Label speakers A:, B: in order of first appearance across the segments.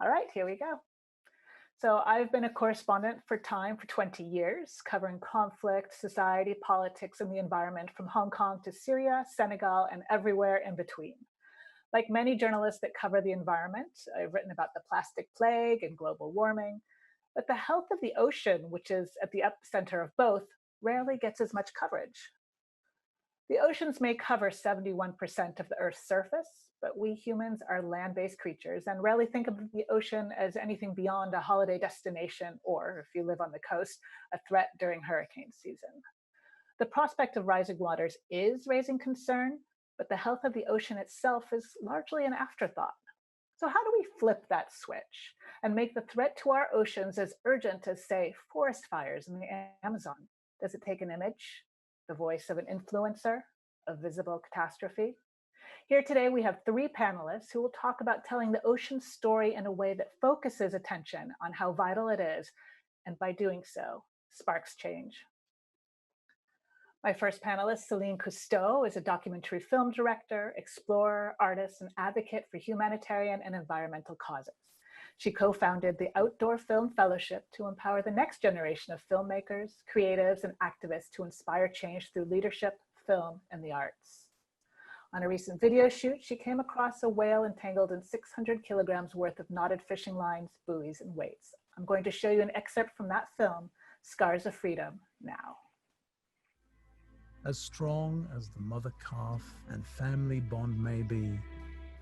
A: All right, here we go. So I've been a correspondent for Time for 20 years, covering conflict, society, politics, and the environment from Hong Kong to Syria, Senegal, and everywhere in between. Like many journalists that cover the environment, I've written about the plastic plague and global warming, but the health of the ocean, which is at the epicenter of both, rarely gets as much coverage. The oceans may cover 71% of the Earth's surface, but we humans are land-based creatures and rarely think of the ocean as anything beyond a holiday destination or, if you live on the coast, a threat during hurricane season. The prospect of rising waters is raising concern, but the health of the ocean itself is largely an afterthought. So how do we flip that switch and make the threat to our oceans as urgent as, say, forest fires in the Amazon? Does it take an image, the voice of an influencer, a visible catastrophe? Here today, we have three panelists who will talk about telling the ocean's story in a way that focuses attention on how vital it is, and by doing so, sparks change. My first panelist, Celine Cousteau, is a documentary film director, explorer, artist, and advocate for humanitarian and environmental causes. She co-founded the Outdoor Film Fellowship to empower the next generation of filmmakers, creatives, and activists to inspire change through leadership, film, and the arts. On a recent video shoot, she came across a whale entangled in 600 kilograms worth of knotted fishing lines, buoys, and weights. I'm going to show you an excerpt from that film, Scars of Freedom, now.
B: As strong as the mother calf and family bond may be,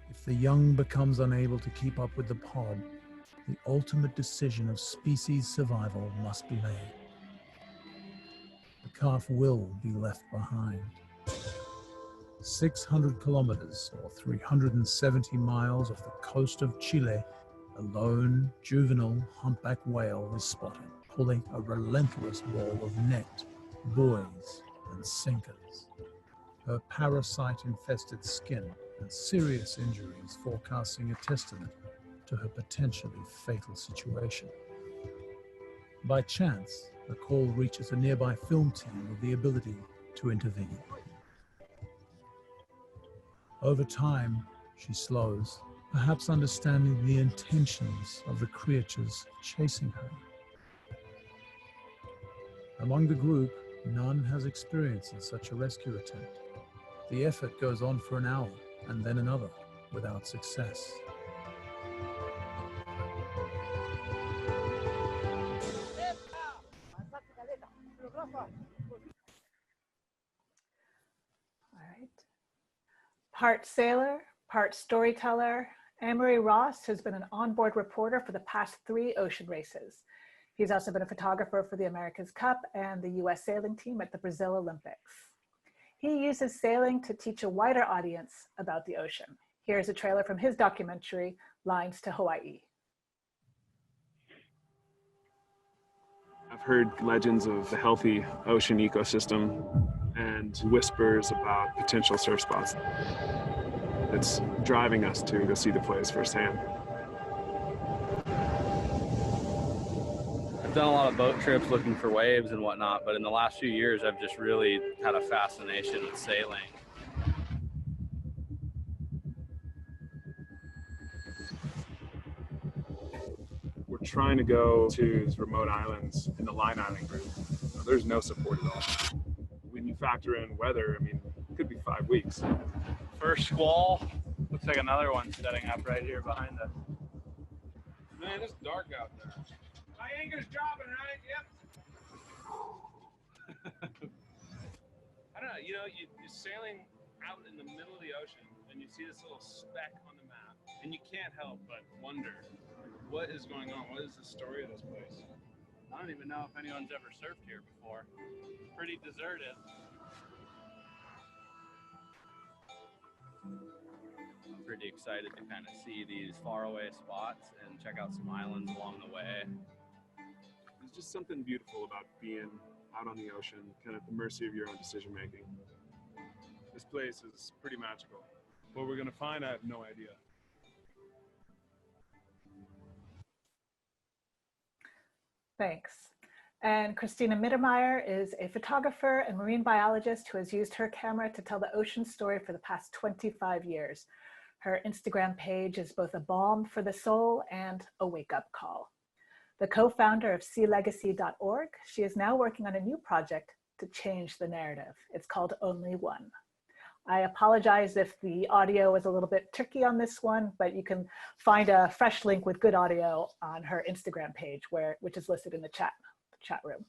B: if the young becomes unable to keep up with the pod, the ultimate decision of species survival must be made. The calf will be left behind. 600 kilometers or 370 miles off the coast of Chile, a lone juvenile humpback whale is spotted, pulling a relentless wall of net, buoys, and sinkers. Her parasite-infested skin and serious injuries forecasting a testament to her potentially fatal situation. By chance, the call reaches a nearby film team with the ability to intervene. Over time, she slows, perhaps understanding the intentions of the creatures chasing her. Among the group, none has experience in such a rescue attempt. The effort goes on for an hour and then another without success.
A: All right. Part sailor, part storyteller, Amory Ross has been an onboard reporter for the past 3 ocean races. He's also been a photographer for the America's Cup and the US sailing team at the Brazil Olympics. He uses sailing to teach a wider audience about the ocean. Here's a trailer from his documentary, Lines to Hawaii.
C: I've heard legends of the healthy ocean ecosystem and whispers about potential surf spots. It's driving us to go see the place firsthand.
D: I've done a lot of boat trips looking for waves and whatnot, but in the last few years, I've just really had a fascination with sailing.
C: We're trying to go to these remote islands in the Line Island group. There's no support at all. When you factor in weather, I mean, it could be 5 weeks.
D: First squall, looks like another one setting up right here behind us.
C: Man, it's dark out there.
D: My anchor's dropping, right? Yep.
C: I don't know, you're sailing out in the middle of the ocean and you see this little speck on the map and you can't help but wonder, what is going on? What is the story of this place?
D: I don't even know if anyone's ever surfed here before. It's pretty deserted. I'm pretty excited to kind of see these faraway spots and check out some islands along the way.
C: There's just something beautiful about being out on the ocean, kind of at the mercy of your own decision making. This place is pretty magical. What we're gonna find, I have no idea.
A: Thanks. And Christina Mittermeier is a photographer and marine biologist who has used her camera to tell the ocean story for the past 25 years. Her Instagram page is both a balm for the soul and a wake-up call. The co-founder of sealegacy.org, she is now working on a new project to change the narrative. It's called Only One. I apologize if the audio is a little bit tricky on this one, but you can find a fresh link with good audio on her Instagram page, which is listed in the chat room.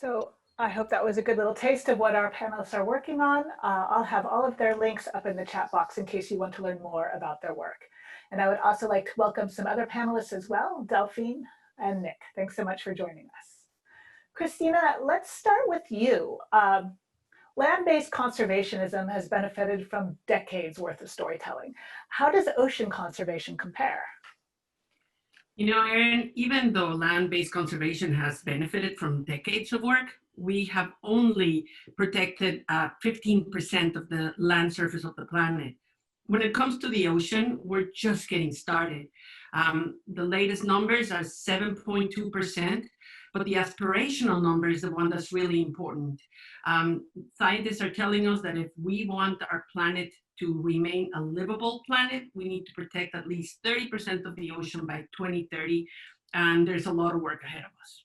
A: So I hope that was a good little taste of what our panelists are working on. I'll have all of their links up in the chat box in case you want to learn more about their work. And I would also like to welcome some other panelists as well, Delphine and Nick. Thanks so much for joining us. Christina, let's start with you. Land-based conservationism has benefited from decades worth of storytelling. How does ocean conservation compare?
E: You know, Aryn, even though land-based conservation has benefited from decades of work, we have only protected 15% of the land surface of the planet. When it comes to the ocean, we're just getting started. The latest numbers are 7.2%, but the aspirational number is the one that's really important. Scientists are telling us that if we want our planet to remain a livable planet, we need to protect at least 30% of the ocean by 2030, and there's a lot of work ahead of us.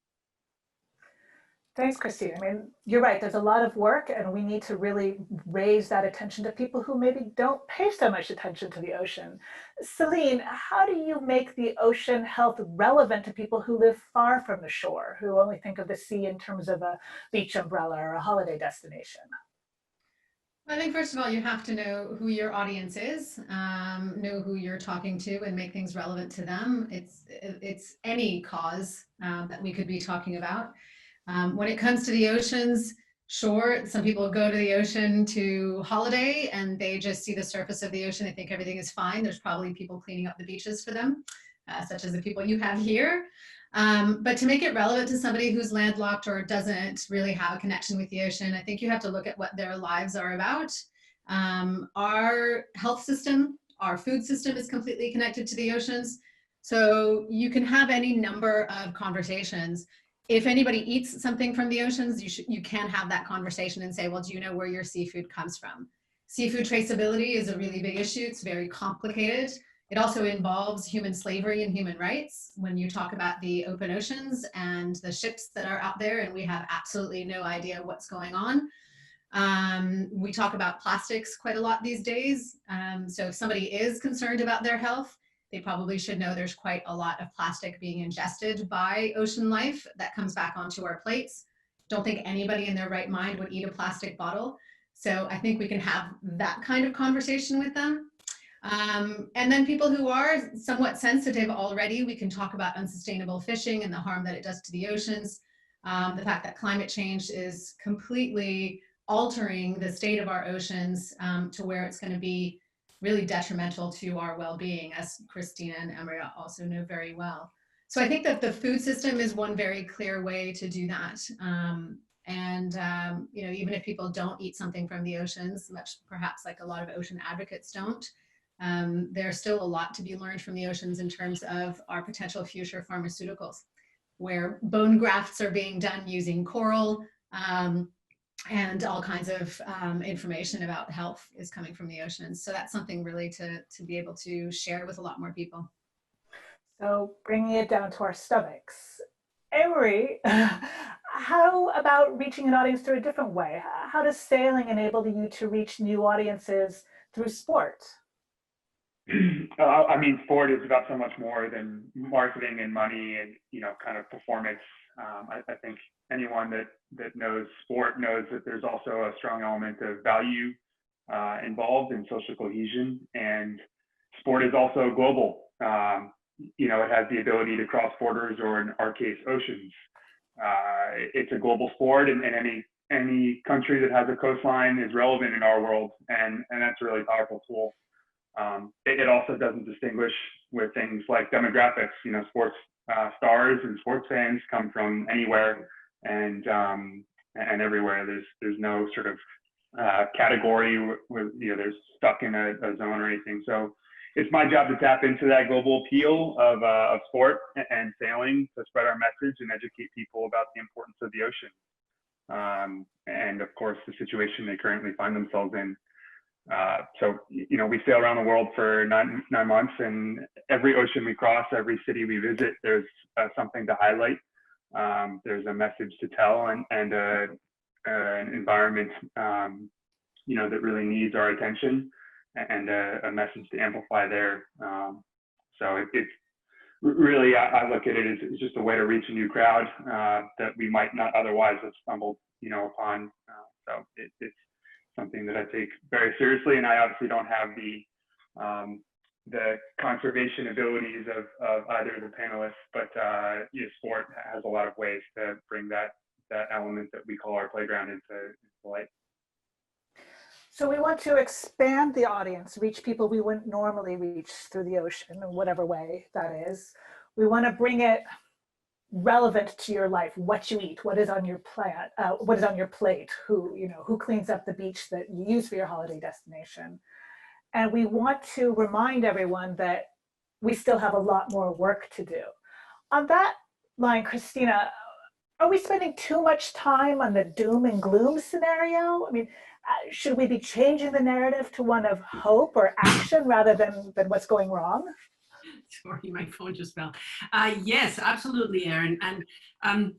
A: Thanks, Christine. I mean, you're right, there's a lot of work and we need to really raise that attention to people who maybe don't pay so much attention to the ocean. Celine, how do you make the ocean health relevant to people who live far from the shore, who only think of the sea in terms of a beach umbrella or a holiday destination?
F: I think first of all, you have to know who your audience is, know who you're talking to and make things relevant to them. It's any cause that we could be talking about. When it comes to the oceans, sure, some people go to the ocean to holiday and they just see the surface of the ocean. They think everything is fine. There's probably people cleaning up the beaches for them, such as the people you have here. But to make it relevant to somebody who's landlocked or doesn't really have a connection with the ocean, I think you have to look at what their lives are about. Our health system, our food system is completely connected to the oceans. So you can have any number of conversations. If anybody eats something from the oceans, you can have that conversation and say, well, do you know where your seafood comes from? Seafood traceability is a really big issue. It's very complicated. It also involves human slavery and human rights. When you talk about the open oceans and the ships that are out there and we have absolutely no idea what's going on. We talk about plastics quite a lot these days. So if somebody is concerned about their health, they probably should know there's quite a lot of plastic being ingested by ocean life that comes back onto our plates. Don't think anybody in their right mind would eat a plastic bottle. So I think we can have that kind of conversation with them. And then people who are somewhat sensitive already, we can talk about unsustainable fishing and the harm that it does to the oceans. The fact that climate change is completely altering the state of our oceans to where it's going to be really detrimental to our well-being, as Christina and Emria also know very well. So I think that the food system is one very clear way to do that. You know, even if people don't eat something from the oceans, much perhaps like a lot of ocean advocates don't, There's still a lot to be learned from the oceans in terms of our potential future pharmaceuticals, where bone grafts are being done using coral, and all kinds of information about health is coming from the oceans. So that's something really to be able to share with a lot more people.
A: So bringing it down to our stomachs. Amory, how about reaching an audience through a different way? How does sailing enable you to reach new audiences through sport?
G: I mean, sport is about so much more than marketing and money and, kind of performance. I think anyone that knows sport knows that there's also a strong element of value involved in social cohesion, and sport is also global. It has the ability to cross borders, or in our case, oceans. It's a global sport, and any country that has a coastline is relevant in our world, and that's a really powerful tool. It also doesn't distinguish with things like demographics. Sports stars and sports fans come from anywhere and everywhere. There's no sort of category where they're stuck in a zone or anything. So it's my job to tap into that global appeal of sport and sailing to spread our message and educate people about the importance of the ocean, and of course the situation they currently find themselves in. So we sail around the world for nine months, and every ocean we cross, every city we visit, there's something to highlight. There's a message to tell, and an environment that really needs our attention, and a message to amplify there. So it's really, I look at it as it's just a way to reach a new crowd that we might not otherwise have stumbled upon. So it's something that I take very seriously, and I obviously don't have the conservation abilities of either of the panelists, but sport has a lot of ways to bring that element that we call our playground into light.
A: So we want to expand the audience, reach people we wouldn't normally reach through the ocean, in whatever way that is. We want to bring it relevant to your life, what you eat, what is on your plate, who cleans up the beach that you use for your holiday destination. And we want to remind everyone that we still have a lot more work to do. On that line, Christina, are we spending too much time on the doom and gloom scenario? I mean, should we be changing the narrative to one of hope or action rather than what's going wrong?
E: Sorry, my phone just fell. Yes, absolutely, Aryn. And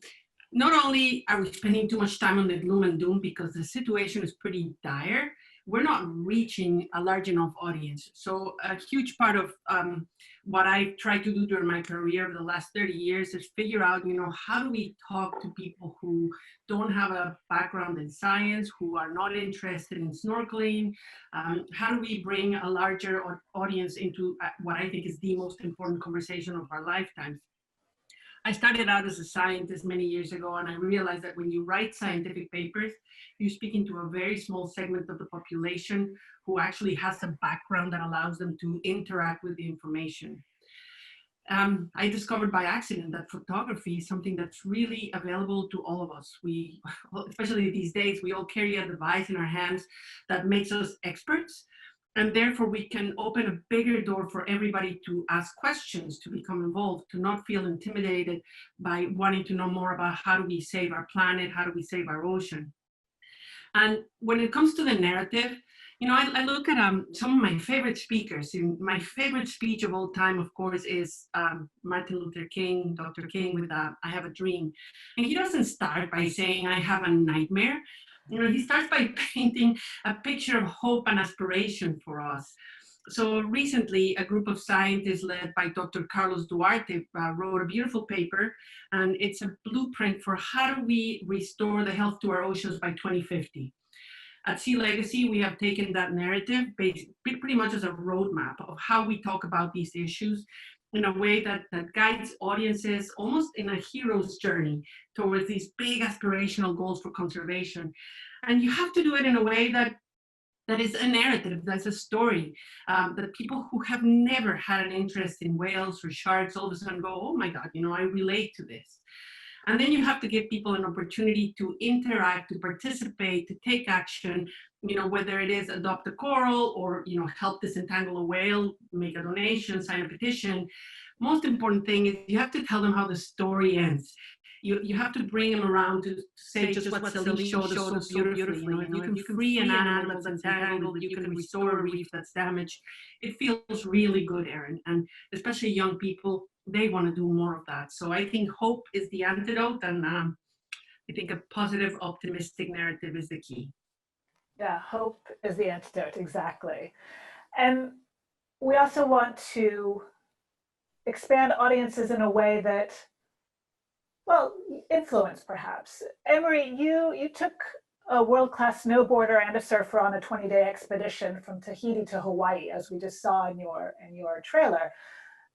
E: not only are we spending too much time on the gloom and doom because the situation is pretty dire, we're not reaching a large enough audience. So a huge part of what I tried to do during my career over the last 30 years is figure out, how do we talk to people who don't have a background in science, who are not interested in snorkeling? How do we bring a larger audience into what I think is the most important conversation of our lifetimes? I started out as a scientist many years ago, and I realized that when you write scientific papers, you're speaking to a very small segment of the population who actually has a background that allows them to interact with the information. I discovered by accident that photography is something that's really available to all of us. We, especially these days, we all carry a device in our hands that makes us experts. And therefore, we can open a bigger door for everybody to ask questions, to become involved, to not feel intimidated by wanting to know more about how do we save our planet, how do we save our ocean. And when it comes to the narrative, I look at some of my favorite speakers. My favorite speech of all time, of course, is Martin Luther King, Dr. King, with I Have a Dream. And he doesn't start by saying, I have a nightmare. He starts by painting a picture of hope and aspiration for us. So recently, a group of scientists led by Dr. Carlos Duarte wrote a beautiful paper, and it's a blueprint for how do we restore the health to our oceans by 2050. At Sea Legacy, we have taken that narrative pretty much as a roadmap of how we talk about these issues in a way that guides audiences almost in a hero's journey towards these big aspirational goals for conservation. And you have to do it in a way that is a narrative, that's a story, that people who have never had an interest in whales or sharks all of a sudden go, oh my God, I relate to this. And then you have to give people an opportunity to interact, to participate, to take action, whether it is adopt a coral or, help disentangle a whale, make a donation, sign a petition. Most important thing is you have to tell them how the story ends. You have to bring them around to say just what Celine showed us so beautifully. If you can free an animal that's entangled, if you can restore a reef that's damaged, it feels really good, Aryn. And especially young people, they want to do more of that. So I think hope is the antidote, and I think a positive, optimistic narrative is the key.
A: Yeah, hope is the antidote, exactly. And we also want to expand audiences in a way that, well, influence perhaps. Emery, you took a world-class snowboarder and a surfer on a 20-day expedition from Tahiti to Hawaii, as we just saw in your trailer.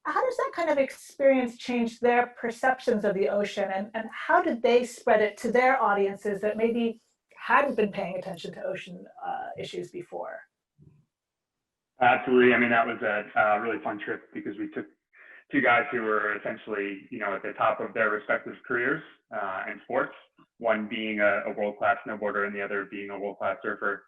A: How does that kind of experience change their perceptions of the ocean, and how did they spread it to their audiences that maybe hadn't been paying attention to ocean issues before?
G: Absolutely. I mean, that was a really fun trip because we took two guys who were essentially, at the top of their respective careers in sports, one being a world-class snowboarder and the other being a world-class surfer,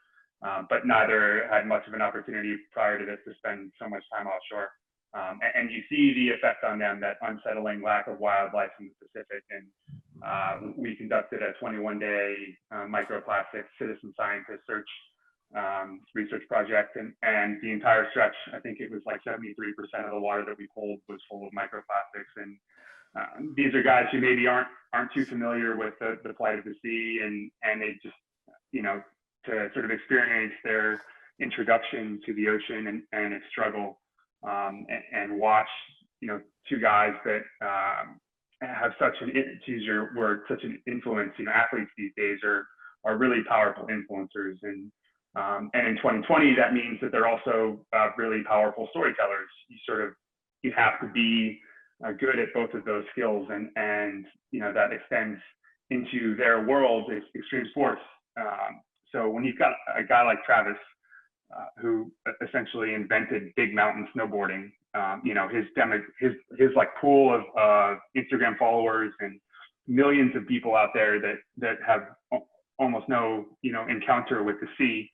G: but neither had much of an opportunity prior to this to spend so much time offshore. And you see the effect on them, that unsettling lack of wildlife in the Pacific. And we conducted a 21-day microplastic citizen scientist research project, and the entire stretch, I think it was like 73% of the water that we pulled was full of microplastics. And these are guys who maybe aren't too familiar with the plight of the sea, and they just, to sort of experience their introduction to the ocean and its struggle, and watch, two guys that have such an, to use your word, such an influence. Athletes these days are really powerful influencers, and in 2020, that means that they're also really powerful storytellers. You have to be good at both of those skills, and that extends into their world, extreme sports. So when you've got a guy like Travis, who essentially invented big mountain snowboarding, his like pool of Instagram followers and millions of people out there that have almost no encounter with the sea,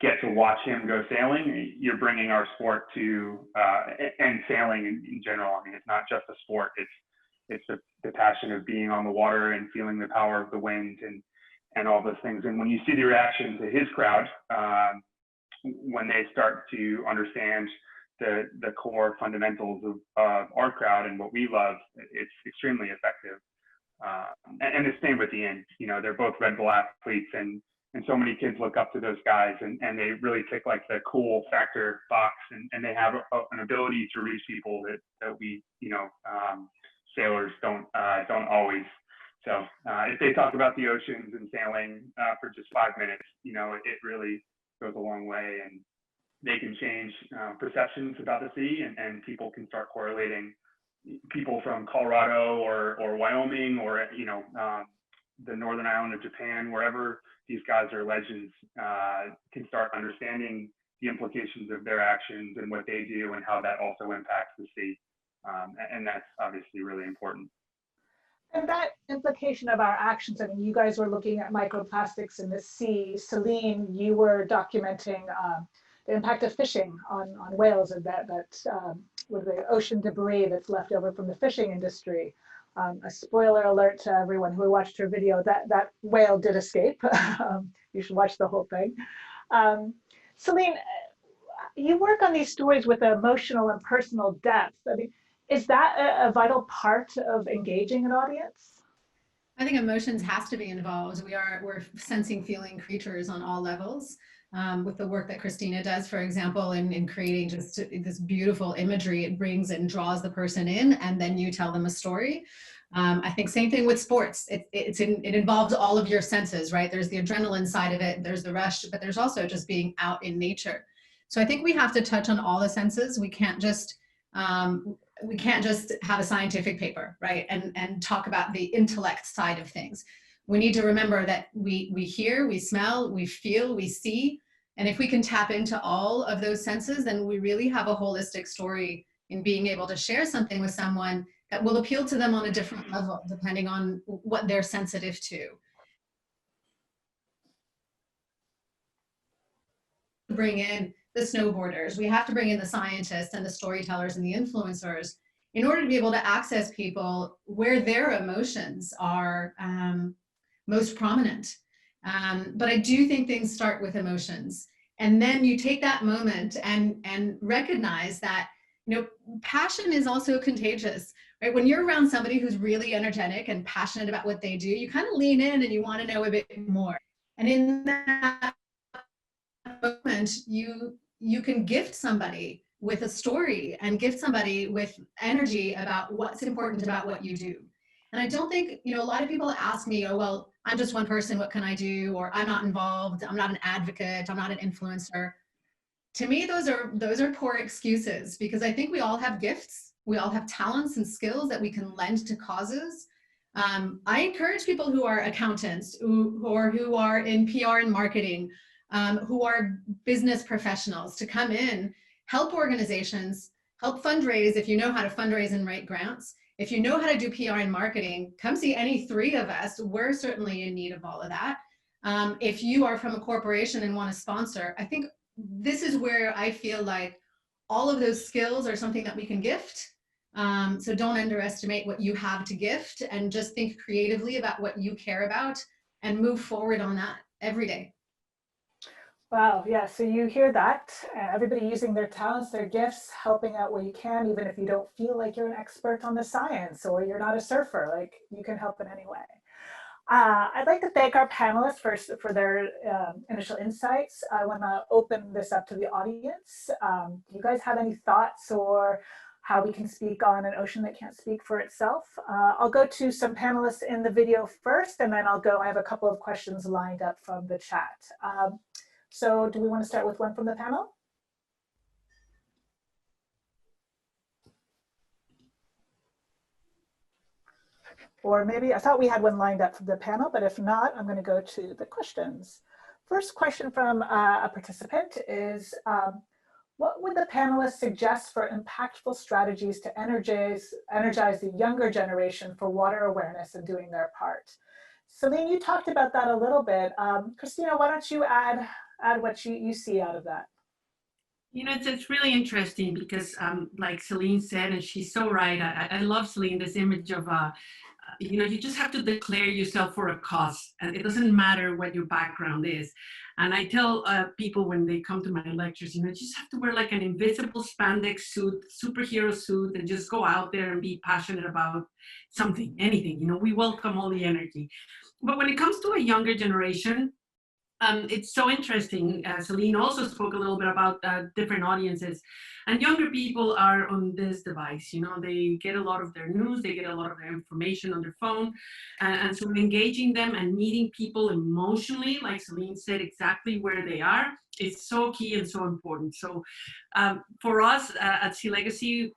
G: get to watch him go sailing. You're bringing our sport to and sailing in general. I mean, it's not just a sport. It's the passion of being on the water and feeling the power of the wind and all those things. And when you see the reaction to his crowd, when they start to understand the core fundamentals of our crowd and what we love, it's extremely effective. And the same with Ian. They're both Red Bull athletes, and so many kids look up to those guys, and they really tick like the cool factor box, and they have an ability to reach people that we, sailors don't always. So if they talk about the oceans and sailing for just 5 minutes, it really goes a long way, and they can change perceptions about the sea, and people can start correlating people from Colorado or Wyoming or the northern island of Japan, wherever these guys are legends, can start understanding the implications of their actions and what they do and how that also impacts the sea. And that's obviously really important.
A: And that implication of our actions, I mean, you guys were looking at microplastics in the sea. Celine, you were documenting the impact of fishing on whales, and with the ocean debris that's left over from the fishing industry. A spoiler alert to everyone who watched her video, that whale did escape. You should watch the whole thing. Celine, you work on these stories with emotional and personal depth. I mean, is that a vital part of engaging an audience?
F: I think emotions has to be involved. We're sensing, feeling creatures on all levels. With the work that Christina does, for example, in creating just this beautiful imagery, it brings and draws the person in, and then you tell them a story. I think same thing with sports. It involves all of your senses, right? There's the adrenaline side of it, there's the rush, but there's also just being out in nature. So I think we have to touch on all the senses. We can't just have a scientific paper, right? And talk about the intellect side of things. We need to remember that we hear, we smell, we feel, we see. And if we can tap into all of those senses, then we really have a holistic story in being able to share something with someone that will appeal to them on a different level, depending on what they're sensitive to. Bring in the snowboarders, we have to bring in the scientists and the storytellers and the influencers in order to be able to access people where their emotions are most prominent. But I do think things start with emotions. And then you take that moment and recognize that, you know, passion is also contagious, right? When you're around somebody who's really energetic and passionate about what they do, you kind of lean in and you want to know a bit more. And in that moment, you can gift somebody with a story and gift somebody with energy about what's important about what you do. And I don't think, you know, a lot of people ask me, oh, well, I'm just one person, what can I do? Or I'm not involved, I'm not an advocate, I'm not an influencer. To me, those are poor excuses, because I think we all have gifts. We all have talents and skills that we can lend to causes. I encourage people who are accountants, or who are in PR and marketing, who are business professionals, to come in, help organizations, help fundraise if you know how to fundraise and write grants. If you know how to do PR and marketing, come see any three of us. We're certainly in need of all of that. If you are from a corporation and want to sponsor, I think this is where I feel like all of those skills are something that we can gift. So don't underestimate what you have to gift, and just think creatively about what you care about and move forward on that every day.
A: Wow, yeah, so you hear that, everybody using their talents, their gifts, helping out where you can, even if you don't feel like you're an expert on the science or you're not a surfer, like you can help in any way. I'd like to thank our panelists for their initial insights. I want to open this up to the audience. Do you guys have any thoughts or how we can speak on an ocean that can't speak for itself? I'll go to some panelists in the video first, and then I have a couple of questions lined up from the chat. So do we want to start with one from the panel? Or maybe, I thought we had one lined up from the panel, but if not, I'm going to go to the questions. First question from a participant is, what would the panelists suggest for impactful strategies to energize the younger generation for water awareness and doing their part? Celine, you talked about that a little bit. Christina, why don't you add what you see out of that?
E: You know, it's really interesting because like Celine said, and she's so right, I love Celine, this image of, you know, you just have to declare yourself for a cause, and it doesn't matter what your background is. And I tell people when they come to my lectures, you know, you just have to wear like an invisible spandex suit, superhero suit, and just go out there and be passionate about something, anything. You know, we welcome all the energy. But when it comes to a younger generation, it's so interesting. Celine also spoke a little bit about different audiences, and younger people are on this device. You know, they get a lot of their news, they get a lot of their information on their phone, and so engaging them and meeting people emotionally, like Celine said, exactly where they are, is so key and so important. So for us at Sea Legacy,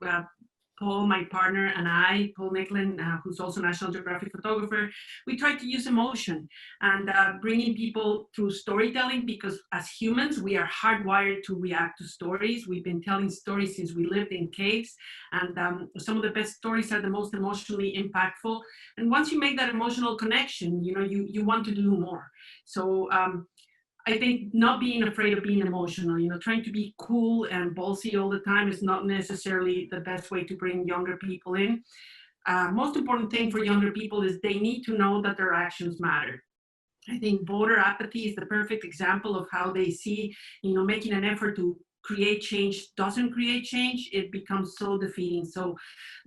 E: Paul, my partner, and I, Paul Nicklin, who's also National Geographic photographer, we try to use emotion and bringing people through storytelling, because as humans, we are hardwired to react to stories. We've been telling stories since we lived in caves, and some of the best stories are the most emotionally impactful. And once you make that emotional connection, you know, you want to do more. So I think not being afraid of being emotional, you know, trying to be cool and ballsy all the time is not necessarily the best way to bring younger people in. Most important thing for younger people is they need to know that their actions matter. I think voter apathy is the perfect example of how they see, you know, making an effort to create change doesn't create change. It becomes so defeating. So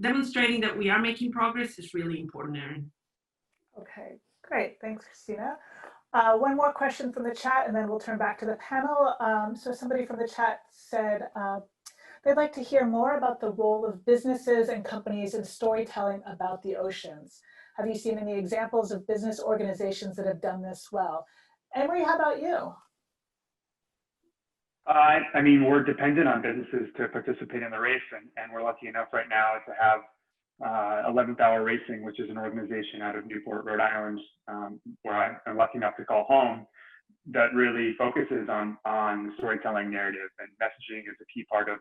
E: demonstrating that we are making progress is really important, Aryn.
A: Okay, great. Thanks, Christina. One more question from the chat, and then we'll turn back to the panel. So somebody from the chat said they'd like to hear more about the role of businesses and companies in storytelling about the oceans. Have you seen any examples of business organizations that have done this well? Emery, how about you?
G: I mean, we're dependent on businesses to participate in the race, and we're lucky enough right now to have 11th Hour Racing, which is an organization out of Newport, Rhode Island, where I'm lucky enough to call home, that really focuses on storytelling narrative, and messaging is a key part of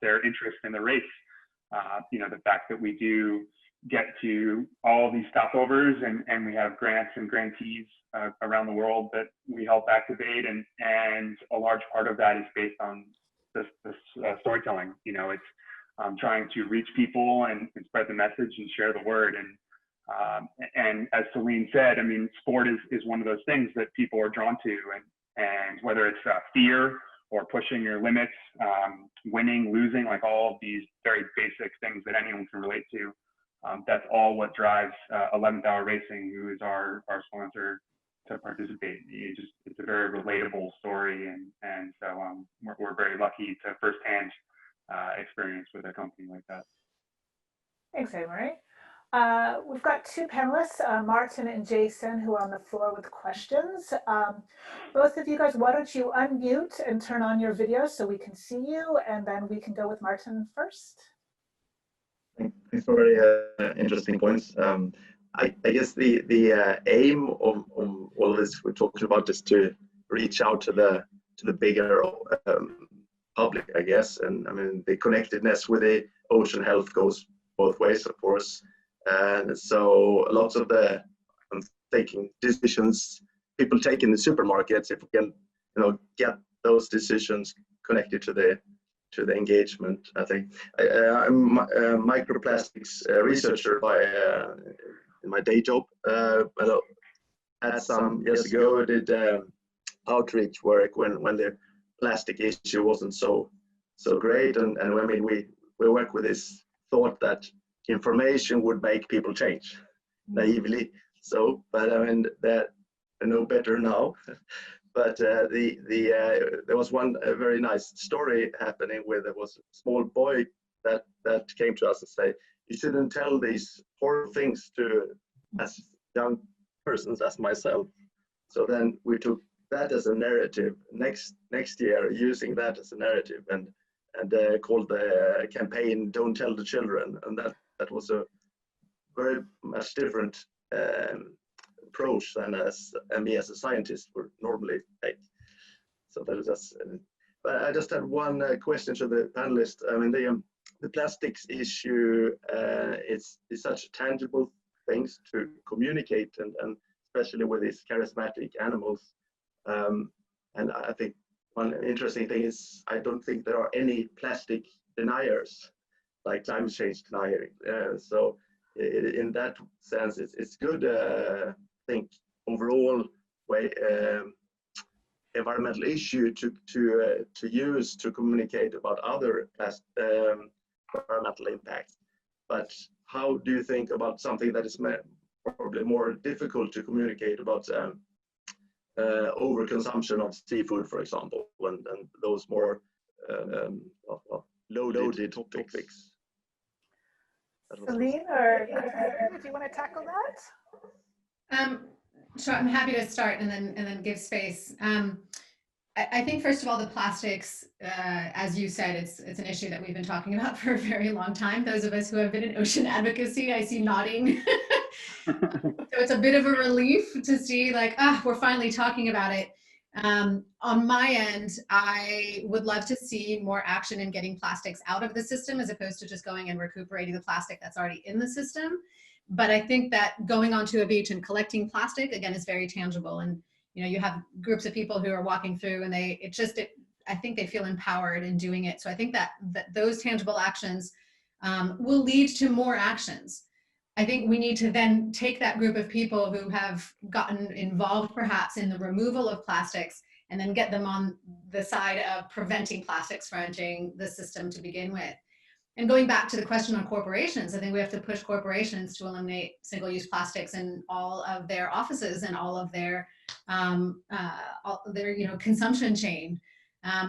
G: their interest in the race. the fact that we do get to all these stopovers and we have grants and grantees around the world that we help activate, and a large part of that is based on this storytelling. It's trying to reach people and spread the message and share the word. And as Celine said, I mean, sport is one of those things that people are drawn to, and whether it's fear or pushing your limits, winning, losing, like all of these very basic things that anyone can relate to. That's all what drives 11th Hour Racing, who is our sponsor, to participate. It's a very relatable story, and so we're very lucky to firsthand experience with a company like that.
A: Thanks, Anne-Marie. We've got two panelists, Martin and Jason, who are on the floor with questions. Both of you guys, why don't you unmute and turn on your video so we can see you, and then we can go with Martin first.
H: Thanks for very interesting points. I guess the aim of all of this we're talking about is to reach out to the bigger public, I guess. And I mean, the connectedness with the ocean health goes both ways, of course. And so lots of the taking decisions people take in the supermarkets, if we can, get those decisions connected to the engagement. I think I'm a microplastics researcher in my day job. Had some years ago, I did outreach work when the plastic issue wasn't so great, and when we work with this thought that information would make people change, naively so. But I mean, that I know better now. But there was one very nice story happening where there was a small boy that came to us and say, "You shouldn't tell these horrible things to as young persons as myself." So then we took that as a narrative next year, using that as a narrative, and called the campaign "Don't Tell the Children," and that was a very much different approach than me as a scientist would normally take. So that is just. But I just had one question to the panelists. I mean, the plastics issue is such tangible things to communicate, and especially with these charismatic animals. And I think one interesting thing is I don't think there are any plastic deniers, like climate change deniers. So in that sense, it's good. I think overall way environmental issue to use to communicate about other environmental impacts. But how do you think about something that is probably more difficult to communicate about? Overconsumption of seafood, for example, and those more loaded topics.
A: Celine, or do you want to tackle that?
F: Sure, I'm happy to start and then give space. I think first of all, the plastics, as you said, it's an issue that we've been talking about for a very long time. Those of us who have been in ocean advocacy, I see nodding. So it's a bit of a relief to see, like, we're finally talking about it. On my end, I would love to see more action in getting plastics out of the system, as opposed to just going and recuperating the plastic that's already in the system. But I think that going onto a beach and collecting plastic, again, is very tangible. And you have groups of people who are walking through, and I think they feel empowered in doing it. So I think that those tangible actions will lead to more actions. I think we need to then take that group of people who have gotten involved perhaps in the removal of plastics, and then get them on the side of preventing plastics from entering the system to begin with. And going back to the question on corporations, I think we have to push corporations to eliminate single-use plastics in all of their offices and all of their consumption chain.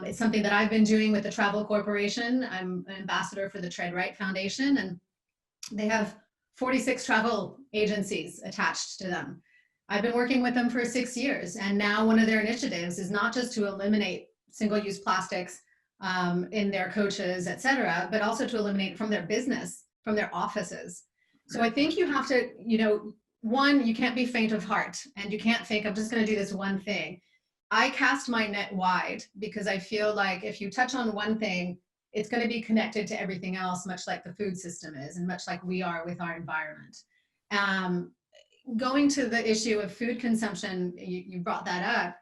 F: It's something that I've been doing with the Travel Corporation. I'm an ambassador for the Tread Right Foundation, and they have 46 travel agencies attached to them. I've been working with them for 6 years, and now one of their initiatives is not just to eliminate single-use plastics in their coaches, et cetera, but also to eliminate from their business, from their offices. So I think you have to, one, you can't be faint of heart, and you can't think, I'm just going to do this one thing. I cast my net wide, because I feel like if you touch on one thing, it's going to be connected to everything else, much like the food system is, and much like we are with our environment. Going to the issue of food consumption, you brought that up.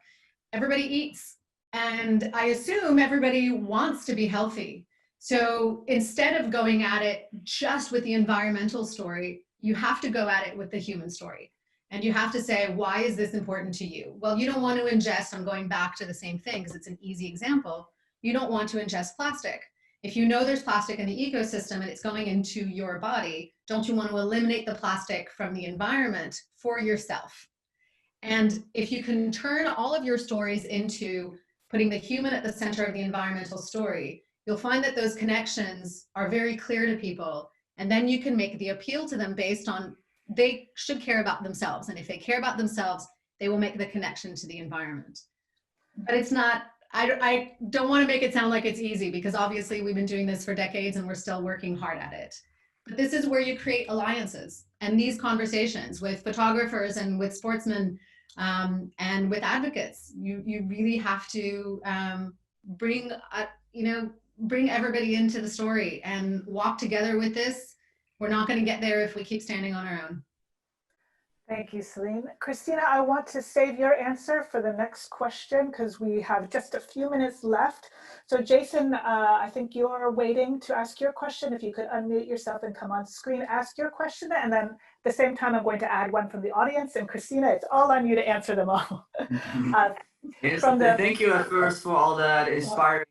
F: Everybody eats, and I assume everybody wants to be healthy. So instead of going at it just with the environmental story, you have to go at it with the human story. And you have to say, why is this important to you? Well, you don't want to ingest, I'm going back to the same thing because it's an easy example. You don't want to ingest plastic. If you know there's plastic in the ecosystem and it's going into your body, don't you want to eliminate the plastic from the environment for yourself? And if you can turn all of your stories into putting the human at the center of the environmental story, you'll find that those connections are very clear to people. And then you can make the appeal to them based on they should care about themselves. And if they care about themselves, they will make the connection to the environment. But it's not, I don't want to make it sound like it's easy, because obviously we've been doing this for decades and we're still working hard at it. But this is where you create alliances and these conversations with photographers and with sportsmen and with advocates. You really have to bring everybody into the story and walk together with this. We're not going to get there if we keep standing on our own.
A: Thank you, Celine. Christina, I want to save your answer for the next question because we have just a few minutes left. So Jason, I think you're waiting to ask your question. If you could unmute yourself and come on screen, ask your question. And then at the same time, I'm going to add one from the audience. And Christina, it's all on you to answer them all.
I: Yes, thank you first for all the inspiring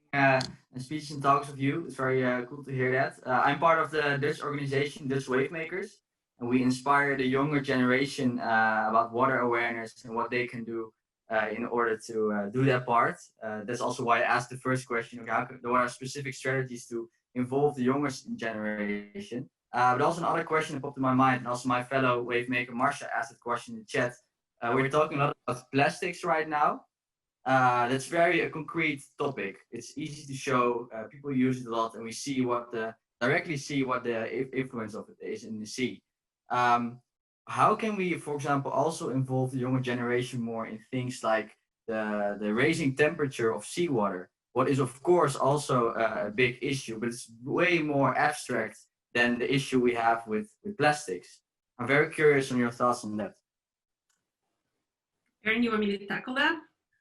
I: speeches and talks of you. It's very cool to hear that. I'm part of the Dutch organization, Dutch Wavemakers. And we inspire the younger generation about water awareness and what they can do in order to do their part. That's also why I asked the first question, okay, what are specific strategies to involve the younger generation? But also another question that popped in my mind, and also my fellow wavemaker Marsha asked that question in the chat. We're talking a lot about plastics right now. That's very a concrete topic. It's easy to show, people use it a lot, and we see directly see what the influence of it is in the sea. How can we, for example, also involve the younger generation more in things like the raising temperature of seawater? What is, of course, also a big issue, but it's way more abstract than the issue we have with plastics. I'm very curious on your thoughts on that.
E: Aryn, you want me to tackle that?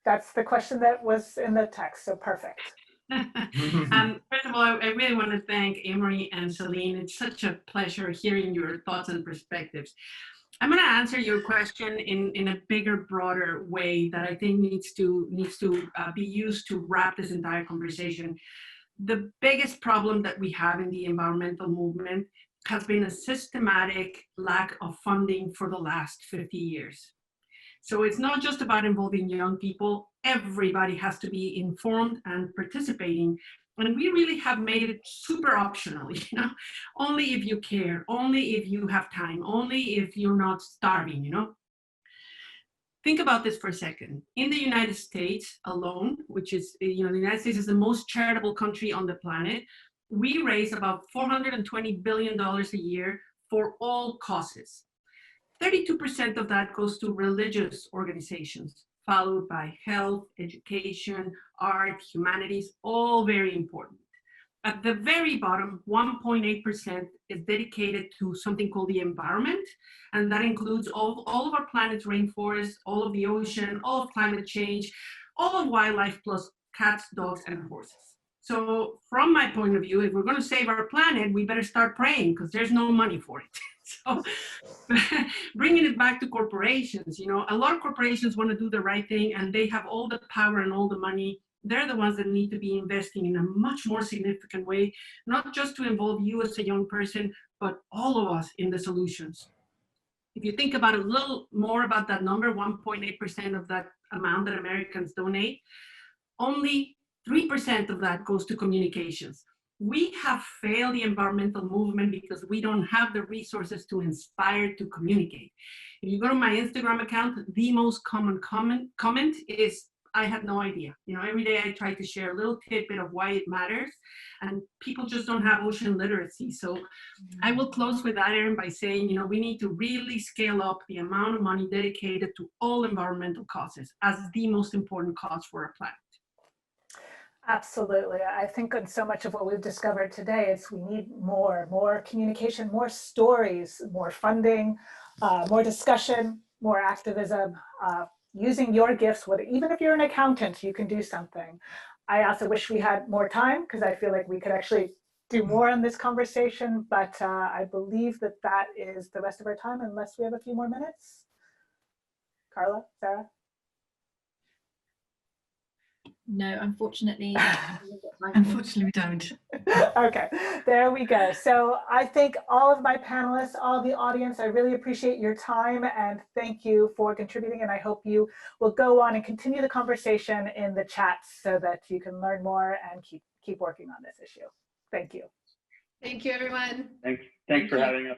A: That's the question that was in the text, so perfect.
E: First of all, I really want to thank Amory and Celine. It's such a pleasure hearing your thoughts and perspectives. I'm going to answer your question in a bigger, broader way that I think needs to be used to wrap this entire conversation. The biggest problem that we have in the environmental movement has been a systematic lack of funding for the last 50 years. So it's not just about involving young people. Everybody has to be informed and participating. And we really have made it super optional, only if you care, only if you have time, only if you're not starving, Think about this for a second. In the United States alone, which is, the United States is the most charitable country on the planet, we raise about $420 billion a year for all causes. 32% of that goes to religious organizations, followed by health, education, art, humanities, all very important. At the very bottom, 1.8% is dedicated to something called the environment, and that includes all of our planet's rainforests, all of the ocean, all of climate change, all of wildlife, plus cats, dogs, and horses. So from my point of view, if we're going to save our planet, we better start praying because there's no money for it. So bringing it back to corporations, a lot of corporations want to do the right thing and they have all the power and all the money. They're the ones that need to be investing in a much more significant way, not just to involve you as a young person, but all of us in the solutions. If you think about a little more about that number, 1.8% of that amount that Americans donate, only 3% of that goes to communications. We have failed the environmental movement because we don't have the resources to inspire to communicate. If you go to my Instagram account, the most common comment is, I had no idea. Every day I try to share a little tidbit of why it matters, and people just don't have ocean literacy. So I will close with that, Aryn, by saying, we need to really scale up the amount of money dedicated to all environmental causes as the most important cause for our planet.
A: Absolutely. I think on so much of what we've discovered today, it's we need more communication, more stories, more funding, more discussion, more activism, using your gifts. Even if you're an accountant, you can do something. I also wish we had more time because I feel like we could actually do more on this conversation, but I believe that that is the rest of our time unless we have a few more minutes. Carla, Sarah?
J: No, unfortunately.
K: Unfortunately, we don't.
A: Okay, there we go. So I thank all of my panelists, all the audience. I really appreciate your time and thank you for contributing. And I hope you will go on and continue the conversation in the chats so that you can learn more and keep working on this issue. Thank you.
F: Thank you, everyone.
G: Thanks for having us.